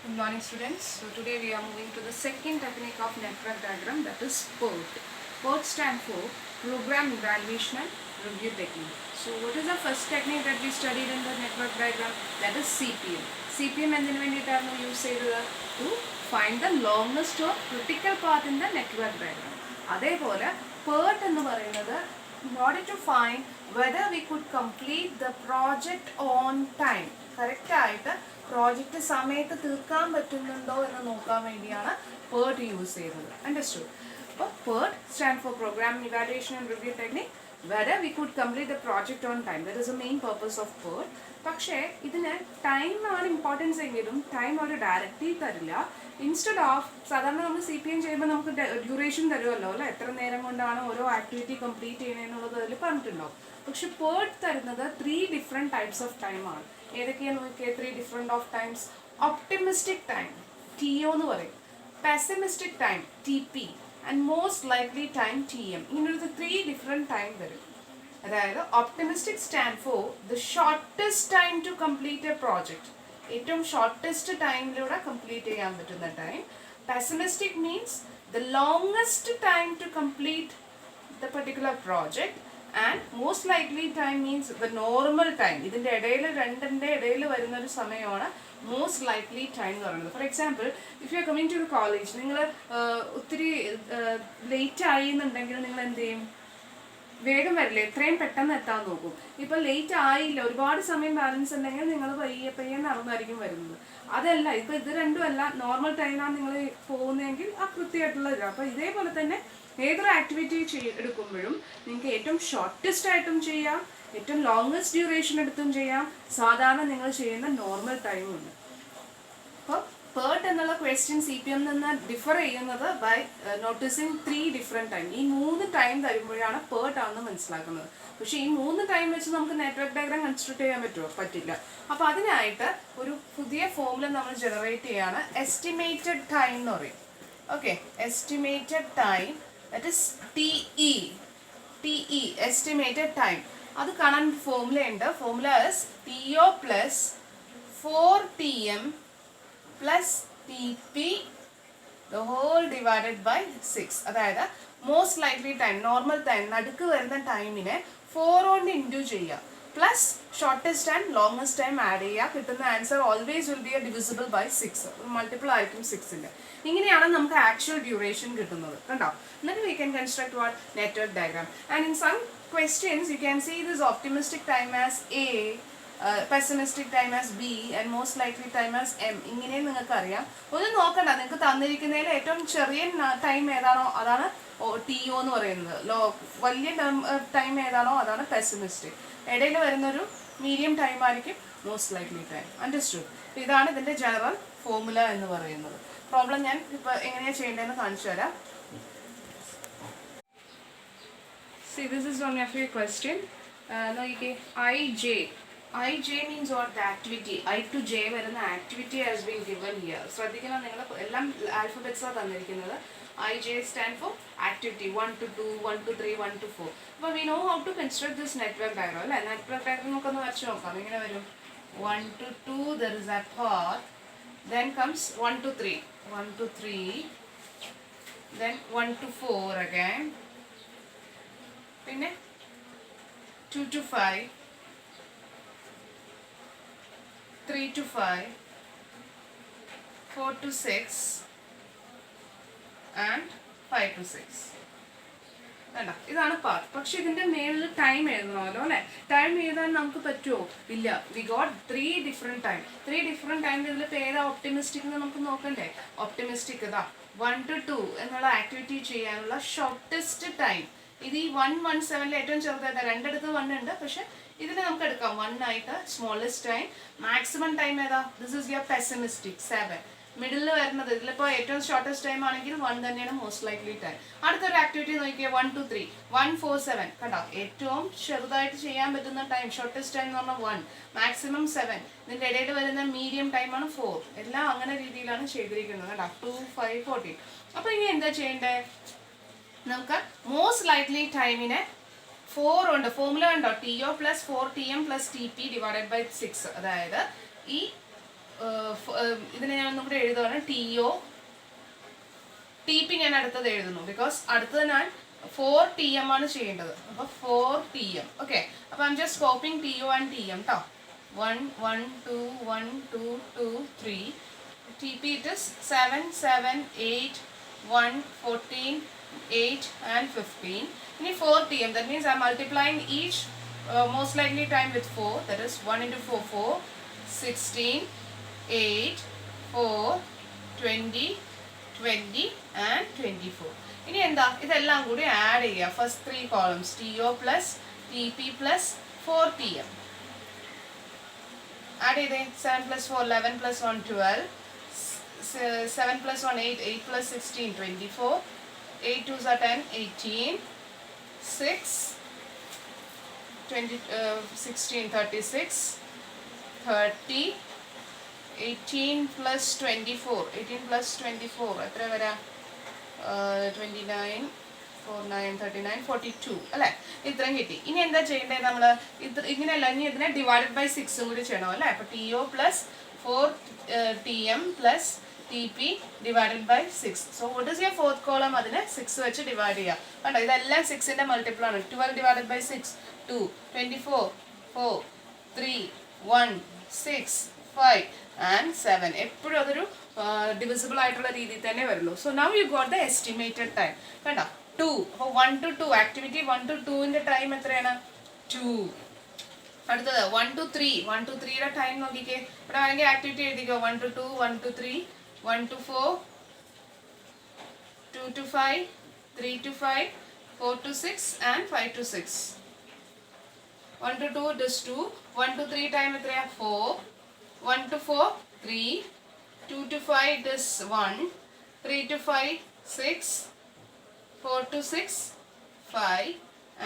Good morning students. So today we are moving to the second technique of network diagram, that is PERT. PERT stands for Program Evaluation and Review Technique. So what is the first technique that we studied in the network diagram? That is CPM. CPM എന്തിനു വേണ്ടിയിട്ടാണ് use ചെയ്തത്? To find the longest or critical path in the network diagram. അതേപോലെ PERT എന്ന് പറയുന്നത് in order to find whether we could complete the project on time. Correct ആയിട്ട് project സമയത്ത് തീർക്കാൻ പറ്റുന്നുണ്ടോ എന്ന് നോക്കാൻ വേണ്ടിയാണ് PERT യൂസ് ചെയ്യുന്നത്. അണ്ടർസ്റ്റുഡ്? അപ്പോൾ PERT stand for programme evaluation and review technique. whether we could complete the project on time. That is the main purpose of PERT. പക്ഷേ ഇതിന് ടൈമാണ് ഇമ്പോർട്ടൻസ് എങ്കിലും ടൈം അവർ ഡയറക്റ്റ്ലി തരില്ല. ഇൻസ്റ്റെഡ് ഓഫ് സാധാരണ നമ്മൾ CPM ചെയ്യുമ്പോൾ നമുക്ക് ഡ്യൂറേഷൻ തരുമല്ലോ അല്ലേ, എത്ര നേരം കൊണ്ടാണ് ഓരോ ആക്ടിവിറ്റി കംപ്ലീറ്റ് ചെയ്യുന്നതെന്നുള്ളത് അതിൽ പറഞ്ഞിട്ടുണ്ടാവും. പക്ഷെ PERT തരുന്നത് 3 ഡിഫറെൻറ്റ് ടൈപ്സ് ഓഫ് ടൈമാണ്. ഏതൊക്കെയാണ് നോക്കിയാൽ 3 different of times? Optimistic time TO എന്ന് പറയും, pessimistic time TP and most likely time TM. ഇങ്ങനൊരു 3 ഡിഫറെൻറ്റ് ടൈം വരും. അതായത് optimistic stand for the shortest time to complete a project, ഏറ്റവും ഷോർട്ടസ്റ്റ് ടൈമിലൂടെ കംപ്ലീറ്റ് ചെയ്യാൻ പറ്റുന്ന time. Pessimistic means the longest time to complete the particular project. And most likely time means the normal time. ഇതിൻ്റെ ഇടയിൽ രണ്ടിൻ്റെ ഇടയിൽ വരുന്ന ഒരു സമയമാണ് മോസ്റ്റ് ലൈക്ലി ടൈം എന്ന് പറയുന്നത്. For example, if you are coming to the college, നിങ്ങൾ ഒത്തിരി ലേറ്റ് ആയി എന്നുണ്ടെങ്കിൽ നിങ്ങൾ എന്ത് ചെയ്യും? വേഗം വരില്ലേ, എത്രയും പെട്ടെന്ന് എത്താൻ നോക്കും. ഇപ്പം ലേറ്റ് ആയില്ല, ഒരുപാട് സമയം ബാലൻസ് ഉണ്ടെങ്കിൽ നിങ്ങൾ പയ്യെ നടന്നായിരിക്കും വരുന്നത്. അതല്ല, ഇപ്പം ഇത് രണ്ടും അല്ല, നോർമൽ ടൈമാണ് നിങ്ങൾ പോകുന്നതെങ്കിൽ ആ കൃത്യമായിട്ടുള്ള ഇതാണ്. അപ്പോൾ ഇതേപോലെ തന്നെ ഏതൊരു ആക്ടിവിറ്റി എടുക്കുമ്പോഴും നിങ്ങൾക്ക് ഏറ്റവും ഷോർട്ടസ്റ്റ് ആയിട്ടും ചെയ്യാം, ഏറ്റവും ലോങ്സ്റ്റ് ഡ്യൂറേഷൻ എടുത്തും ചെയ്യാം, സാധാരണ നിങ്ങൾ ചെയ്യുന്ന നോർമൽ ടൈമും ഉണ്ട്. അപ്പോൾ PERT എന്നുള്ള ക്വസ്റ്റ്യൻ CPM നിന്ന് ഡിഫർ ചെയ്യുന്നത് ബൈ നോട്ടീസിങ് 3 ഡിഫറെൻറ്റ് ടൈം. ഈ 3 ടൈം തരുമ്പോഴാണ് PERT ആണെന്ന് മനസ്സിലാക്കുന്നത്. പക്ഷേ ഈ 3 ടൈം വെച്ച് നമുക്ക് നെറ്റ്വർക്ക് ഡയഗ്രാം കൺസ്ട്രക്ട് ചെയ്യാൻ പറ്റുമോ? പറ്റില്ല. അപ്പോൾ അതിനായിട്ട് ഒരു പുതിയ ഫോമുല നമ്മൾ ജനറേറ്റ് ചെയ്യാണ്, എസ്റ്റിമേറ്റഡ് ടൈം എന്ന് പറയും. Okay, estimated time, that is TE estimated time. അത് കാണാൻ ഫോമുല ഉണ്ട്. Formula is TO plus 4TM plus TP the whole divided by 6. അതായത് most likely time, normal time, നടുക്ക് വരുന്ന ടൈമിനെ 4 കൊണ്ട് ഇൻറ്റു ചെയ്യുക, plus shortest and longest time add ചെയ്യുക. കിട്ടുന്ന answer always will be divisible by 6, multiple ആയിരിക്കും 6ൻ്റെ. ഇങ്ങനെയാണ് നമുക്ക് ആക്ച്വൽ ഡ്യൂറേഷൻ കിട്ടുന്നത്. കണ്ടോ? എന്നിട്ട് we can construct what network diagram. And in some questions you can see this optimistic time as A, pessimistic time as B and most likely time as M. ഇങ്ങനെ നിങ്ങൾക്ക് അറിയാം. ഒന്ന് നോക്കണ്ട, നിങ്ങൾക്ക് തന്നിരിക്കുന്നതിൽ ഏറ്റവും ചെറിയ ടൈം ഏതാണോ അതാണ് TO എന്ന് പറയുന്നത്. വലിയ ടൈം ഏതാണോ അതാണ് പെസിമിസ്റ്റിക്. ഇടയിൽ വരുന്നൊരു മീഡിയം ടൈം ആയിരിക്കും മോസ്റ്റ് ലൈക്ലി ടൈം. അണ്ടർസ്റ്റുഡ്? ഇതാണ് ഇതിൻ്റെ ജനറൽ ഫോമുല എന്ന് പറയുന്നത്. പ്രോബ്ലം ഞാൻ ഇപ്പോൾ എങ്ങനെയാണ് ചെയ്യേണ്ടതെന്ന് കാണിച്ചു തരാം. See, this is one of your question. IJ means what? The activity. I to J വരുന്ന activity has been given here. ശ്രദ്ധിക്കണം, നിങ്ങൾ എല്ലാം ആൽഫബറ്റ്സ് ആണ് തന്നിരിക്കുന്നത്. IJ stand for activity 1 to 2, 1 to 3, 1 to 4. അപ്പോൾ we know how to construct this network diagram അല്ലേ? Network diagram നമുക്കൊന്ന് വരച്ച് നോക്കാം. ഇങ്ങനെ വരും. 1 to 2 there is a path, then comes 1 to 3, 1 to 3, then 1 to 4 again, പിന്നെ 2 to 5, 3 to 5, 4 to 6 and 5 to 6. വേണ്ട, ഇതാണ് പാത്ത്. പക്ഷെ ഇതിൻ്റെ മേളിൽ ടൈം എഴുതണമല്ലോ അല്ലേ? ടൈം എഴുതാൻ നമുക്ക് പറ്റുമോ? ഇല്ല. We got 3 different time. 3 different time ഇതിൽ ഏതാ ഒപ്റ്റിമിസ്റ്റിക് എന്ന് നമുക്ക് നോക്കണ്ടേ? ഒപ്റ്റിമിസ്റ്റിക് ഇതാ 1 to 2 എന്നുള്ള ആക്ടിവിറ്റി ചെയ്യാനുള്ള ഷോർട്ടസ്റ്റ് ടൈം. ഇത് ഈ 117 ഏറ്റവും ചെറുതായിട്ട്, രണ്ടിടത്ത് 1 ഉണ്ട്, പക്ഷെ ഇതിനെ നമുക്ക് എടുക്കാം 1 ആയിട്ട് സ്മോളസ്റ്റ് ടൈം. മാക്സിമം ടൈം ഏതാ? This is your pessimistic 7. Middle വരുന്നത് ഇതിലിപ്പോൾ ഏറ്റവും ഷോർട്ടസ്റ്റ് ടൈം ആണെങ്കിൽ 1 തന്നെയാണ് മോസ്റ്റ് ലൈക്ലി ടൈം. അടുത്തൊരു ആക്ടിവിറ്റി നോക്കിയാൽ 1 to 3, 147. കണ്ടോ? ഏറ്റവും ചെറുതായിട്ട് ചെയ്യാൻ പറ്റുന്ന ടൈം, ഷോർട്ടസ്റ്റ് ടൈം എന്ന് പറഞ്ഞാൽ 1, മാക്സിമം 7. ഇതിൻ്റെ ഇടയിൽ വരുന്ന മീഡിയം ടൈമാണ് 4. എല്ലാം അങ്ങനെ രീതിയിലാണ് ചെയ്തിരിക്കുന്നത്. കണ്ടോ? 2, 5, 14. അപ്പോൾ ഇനി എന്താ ചെയ്യേണ്ടത്? നമുക്ക് മോസ്റ്റ് ലൈക്ലി ടൈമിനെ 4 ഉണ്ട്. ഫോമുല ഉണ്ടോ? TO plus 4TM plus TP divided by 6. അതായത് ഈ ഇതിനെ ഞാൻ ഒന്നും കൂടെ എഴുതുകയാണ് TO TP ഞാൻ അടുത്തത് എഴുതുന്നു ബിക്കോസ് അടുത്തത് ഞാൻ 4TM ആണ് ചെയ്യേണ്ടത്. അപ്പോൾ 4TM. ഓക്കെ, അപ്പോൾ I am just coping TO and TM കേട്ടോ. 1 1 2 1 2 2 3. TP it is 7 7 8 1 14 8 and 15. Ini 4TM, that means I am multiplying each most likely time with 4, that is 1 into 4 4 16 8 4 20 20 and 24. ഇനി എന്താ ഇതെല്ലാം കൂടി ആഡ് ചെയ്യുക. First 3 columns TO plus TP plus 4TM add ചെയ്തേ. 7 plus 4 11 plus 1 12, 7 plus 1 8, 8 plus 16 24, 8 2s are 10 18, 6 20 16 36 30, 18 plus 24 18 plus 24 എത്ര വരാ? 29 4 9 39 42 അല്ലേ? ഇത്രയും കിട്ടി. ഇനി എന്താ ചെയ്യേണ്ടത്? നമ്മൾ ഇങ്ങനെയല്ല, ഇനി ഇതിനെ ഡിവൈഡഡ് ബൈ 6 കൂടി ചെയ്യണം അല്ലേ? അപ്പോൾ TO plus 4TM plus TP divided by 6. So what is your fourth column? അതിനെ 6 വെച്ച് ഡിവൈഡ് ചെയ്യുക. കണ്ടോ, ഇതെല്ലാം 6ന്റെ മൾട്ടിപ്പിൾ ആണ്. 12 ഡിവൈഡഡ് ബൈ 6 2, 24 4 3 1 6 5 and 7. എപ്പോഴും അതൊരു ഡിവിസിബിൾ ആയിട്ടുള്ള രീതിയിൽ തന്നെ വരുള്ളൂ. So now you got the estimated time. കണ്ടോ 2. അപ്പോൾ 1 to 2 ആക്ടിവിറ്റി 1 to 2ന്റെ ടൈം എത്രയാണ്? 2. അടുത്തത് 1 to 3. 1 to 3യുടെ ടൈം നോക്കിക്കേ. ഇവിടെ വേണമെങ്കിൽ ആക്ടിവിറ്റി എഴുതിക്കോ. 1 to 2 1 to 3 1 to 4 2 to 5 3 to 5 4 to 6 and 5 to 6. 1 to 2 it is 2. 1 to 3 time എത്രയാ? 4. 1 to 4 3. 2 to 5 it is 1. 3 to 5 6. 4 to 6 5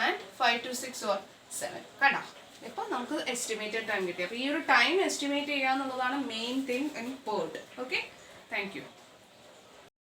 and 5 to 6 or 7. കണ്ടോ, ഇപ്പോൾ നമുക്ക് എസ്റ്റിമേറ്റഡ് ടൈം കിട്ടി. അപ്പോൾ ഈ ഒരു ടൈം എസ്റ്റിമേറ്റ് ചെയ്യുക എന്നുള്ളതാണ് main thing in PERT. Okay, thank you.